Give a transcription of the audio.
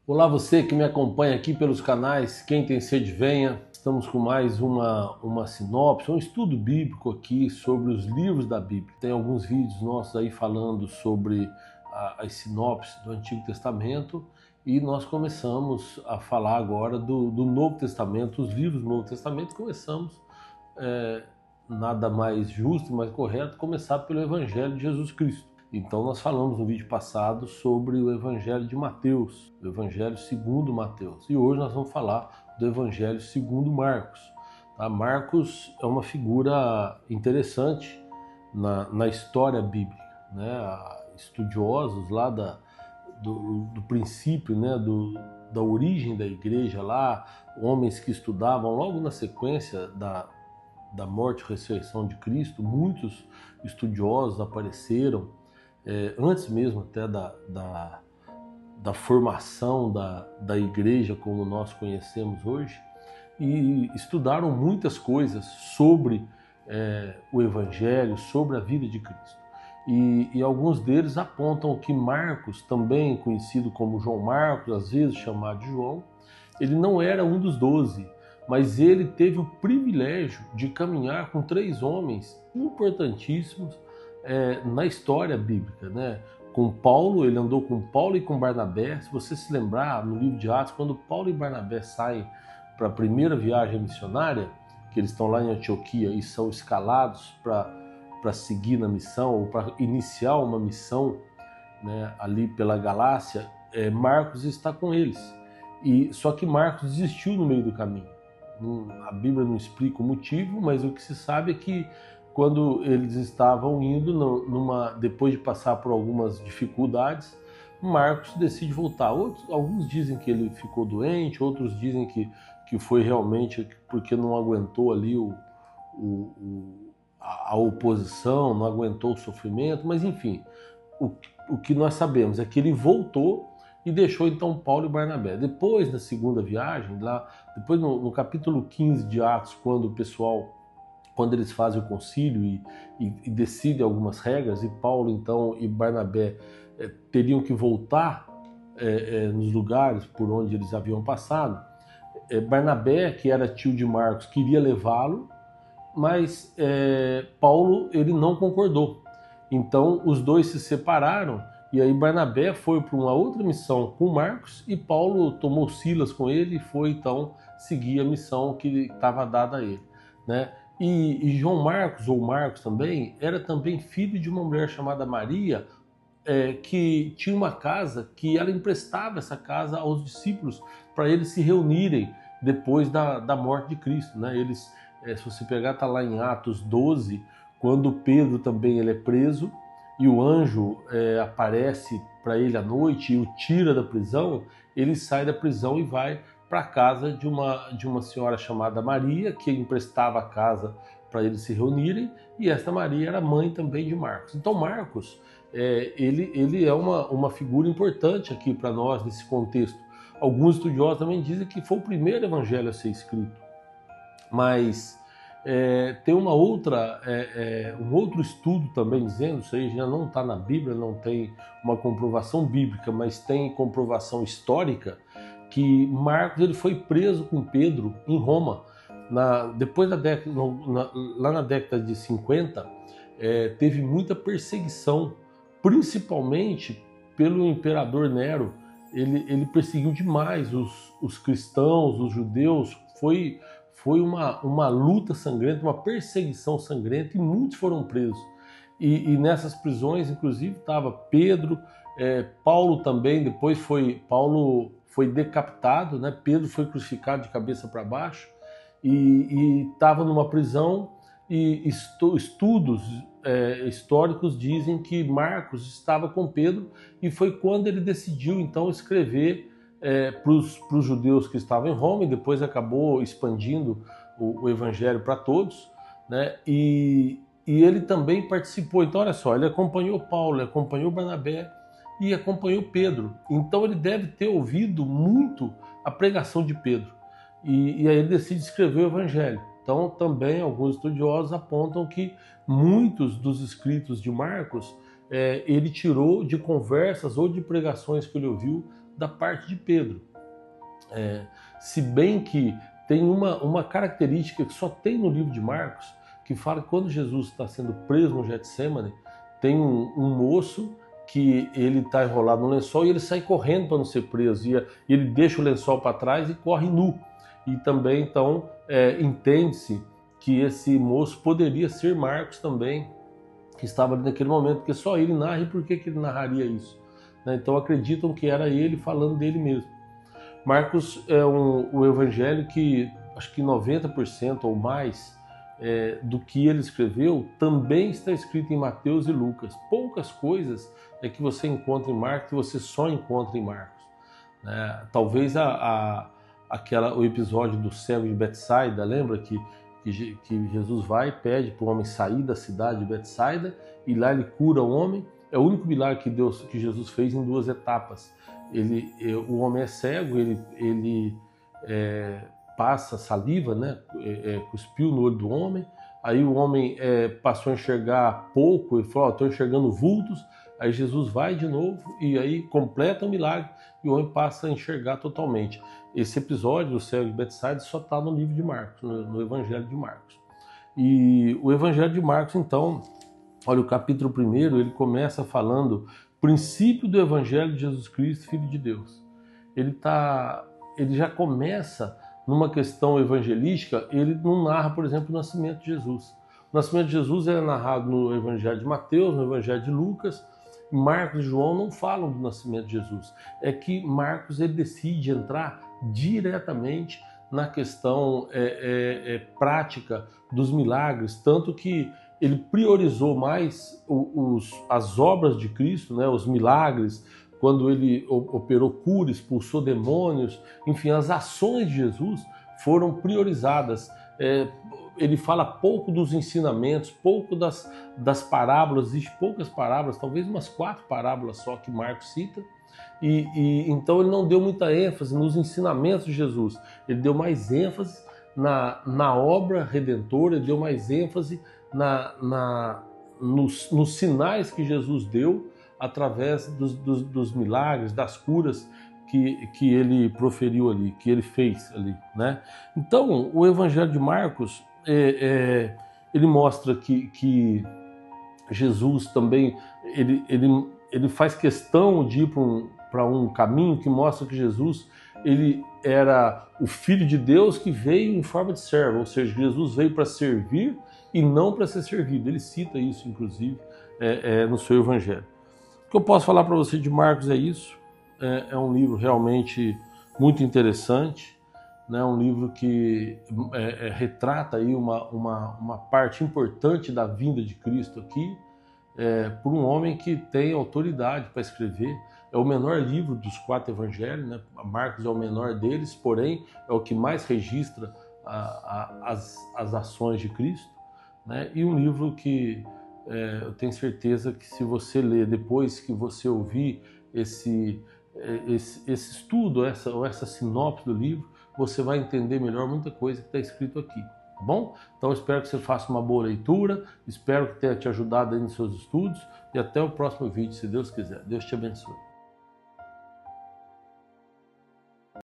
Olá, você que me acompanha aqui pelos canais Quem Tem Sede Venha. Estamos com mais uma sinopse, um estudo bíblico aqui sobre os livros da Bíblia. Tem alguns vídeos nossos aí falando sobre as sinopses do Antigo Testamento e nós começamos a falar agora do Novo Testamento, os livros do Novo Testamento. Começamos, nada mais justo, mais correto, começar pelo Evangelho de Jesus Cristo. Então nós falamos no vídeo passado sobre o Evangelho de Mateus, o Evangelho segundo Mateus. E hoje nós vamos falar do Evangelho segundo Marcos. Tá? Marcos é uma figura interessante na história bíblica, né? Estudiosos lá do princípio, né? Da origem da igreja lá, homens que estudavam logo na sequência da morte e ressurreição de Cristo, muitos estudiosos apareceram, antes mesmo até da formação da igreja como nós conhecemos hoje, e estudaram muitas coisas sobre o Evangelho, sobre a vida de Cristo. E alguns deles apontam que Marcos, também conhecido como João Marcos, às vezes chamado de João, ele não era um dos 12, mas ele teve o privilégio de caminhar com 3 homens importantíssimos na história bíblica, né? Com Paulo, ele andou com Paulo e com Barnabé. Se você se lembrar, no livro de Atos, quando Paulo e Barnabé saem para a primeira viagem missionária, que eles estão lá em Antioquia e são escalados para seguir na missão, ou para iniciar uma missão, né, ali pela Galácia, Marcos está com eles. Só que Marcos desistiu no meio do caminho. A Bíblia não explica o motivo, mas o que se sabe é que quando eles estavam indo, depois de passar por algumas dificuldades, Marcos decide voltar. Alguns dizem que ele ficou doente, outros dizem que foi realmente porque não aguentou ali a oposição, não aguentou o sofrimento, mas enfim, o que nós sabemos é que ele voltou e deixou então Paulo e Barnabé. Depois, na segunda viagem, depois no capítulo 15 de Atos, quando eles fazem o concílio e decidem algumas regras, e Paulo então e Barnabé teriam que voltar nos lugares por onde eles haviam passado, Barnabé, que era tio de Marcos, queria levá-lo, mas Paulo ele não concordou. Então os dois se separaram, e aí Barnabé foi para uma outra missão com Marcos, e Paulo tomou Silas com ele e foi então seguir a missão que estava dada a ele, né? E João Marcos, ou Marcos também, era também filho de uma mulher chamada Maria, que tinha uma casa que ela emprestava essa casa aos discípulos para eles se reunirem depois da morte de Cristo, né? Eles, se você pegar, está lá em Atos 12, quando Pedro também ele é preso e o anjo aparece para ele à noite e o tira da prisão. Ele sai da prisão e vai para a casa de uma senhora chamada Maria, que emprestava a casa para eles se reunirem, e esta Maria era mãe também de Marcos. Então Marcos, ele é uma figura importante aqui para nós nesse contexto. Alguns estudiosos também dizem que foi o primeiro evangelho a ser escrito, mas tem um outro estudo também dizendo, isso aí já não está na Bíblia, não tem uma comprovação bíblica, mas tem comprovação histórica, que Marcos ele foi preso com Pedro em Roma. Depois lá na década de 50, teve muita perseguição, principalmente pelo imperador Nero. Ele perseguiu demais os cristãos, os judeus. Foi uma luta sangrenta, uma perseguição sangrenta, e muitos foram presos. E nessas prisões, inclusive, estava Pedro, Paulo também. Paulo foi decapitado, né? Pedro foi crucificado de cabeça para baixo e estava numa prisão. E estudos históricos dizem que Marcos estava com Pedro, e foi quando ele decidiu então escrever para os judeus que estavam em Roma, e depois acabou expandindo o evangelho para todos, né? E ele também participou. Então olha só, ele acompanhou Paulo, ele acompanhou Barnabé e acompanhou Pedro. Então ele deve ter ouvido muito a pregação de Pedro, e aí ele decide escrever o evangelho. Então também alguns estudiosos apontam que muitos dos escritos de Marcos ele tirou de conversas ou de pregações que ele ouviu da parte de Pedro. Se bem que tem uma característica que só tem no livro de Marcos, que fala que quando Jesus está sendo preso no Getsemane, tem um moço que ele está enrolado no lençol e ele sai correndo para não ser preso, e ele deixa o lençol para trás e corre nu. E também, então, entende-se que esse moço poderia ser Marcos também, que estava ali naquele momento, porque só ele narra, e por que ele narraria isso? Então acreditam que era ele falando dele mesmo. Marcos é o evangelho que, acho que 90% ou mais do que ele escreveu também está escrito em Mateus e Lucas. Poucas coisas que você encontra em Marcos que você só encontra em Marcos. Talvez o episódio do cego de Betsaida, lembra que Jesus vai e pede para o homem sair da cidade de Betsaida, e lá ele cura o homem. É o único milagre que Jesus fez em 2 etapas. O homem é cego, ele passa saliva, cuspiu no olho do homem, aí o homem passou a enxergar pouco, ele falou, estou enxergando vultos, aí Jesus vai de novo e aí completa o milagre e o homem passa a enxergar totalmente. Esse episódio do cego de Betsaida só está no livro de Marcos, no Evangelho de Marcos. E o Evangelho de Marcos, então, olha, o capítulo 1, ele começa falando princípio do Evangelho de Jesus Cristo, Filho de Deus. Ele já começa numa questão evangelística, ele não narra, por exemplo, o nascimento de Jesus. O nascimento de Jesus é narrado no Evangelho de Mateus, no Evangelho de Lucas. Marcos e João não falam do nascimento de Jesus. É que Marcos ele decide entrar diretamente na questão prática dos milagres, tanto que ele priorizou mais as obras de Cristo, os milagres, quando ele operou cura, expulsou demônios, enfim, as ações de Jesus foram priorizadas. Ele fala pouco dos ensinamentos, pouco das parábolas, existem poucas parábolas, talvez umas 4 parábolas só que Marcos cita, e então ele não deu muita ênfase nos ensinamentos de Jesus, ele deu mais ênfase na obra redentora, ele deu mais ênfase nos sinais que Jesus deu através dos milagres, das curas que ele proferiu ali, que ele fez ali, Então, o Evangelho de Marcos, ele mostra que Jesus também, ele faz questão de ir para um caminho que mostra que Jesus, ele era o Filho de Deus que veio em forma de servo, ou seja, Jesus veio para servir e não para ser servido. Ele cita isso, inclusive, no seu Evangelho. O que eu posso falar para você de Marcos é isso. É um livro realmente muito interessante, um livro que retrata aí uma parte importante da vinda de Cristo aqui, por um homem que tem autoridade para escrever. É o menor livro dos 4 evangelhos, Marcos é o menor deles, porém é o que mais registra as ações de Cristo, e um livro que eu tenho certeza que se você ler, depois que você ouvir esse estudo, essa sinopse do livro, você vai entender melhor muita coisa que está escrito aqui, tá bom? Então eu espero que você faça uma boa leitura, espero que tenha te ajudado aí nos seus estudos, e até o próximo vídeo, se Deus quiser. Deus te abençoe.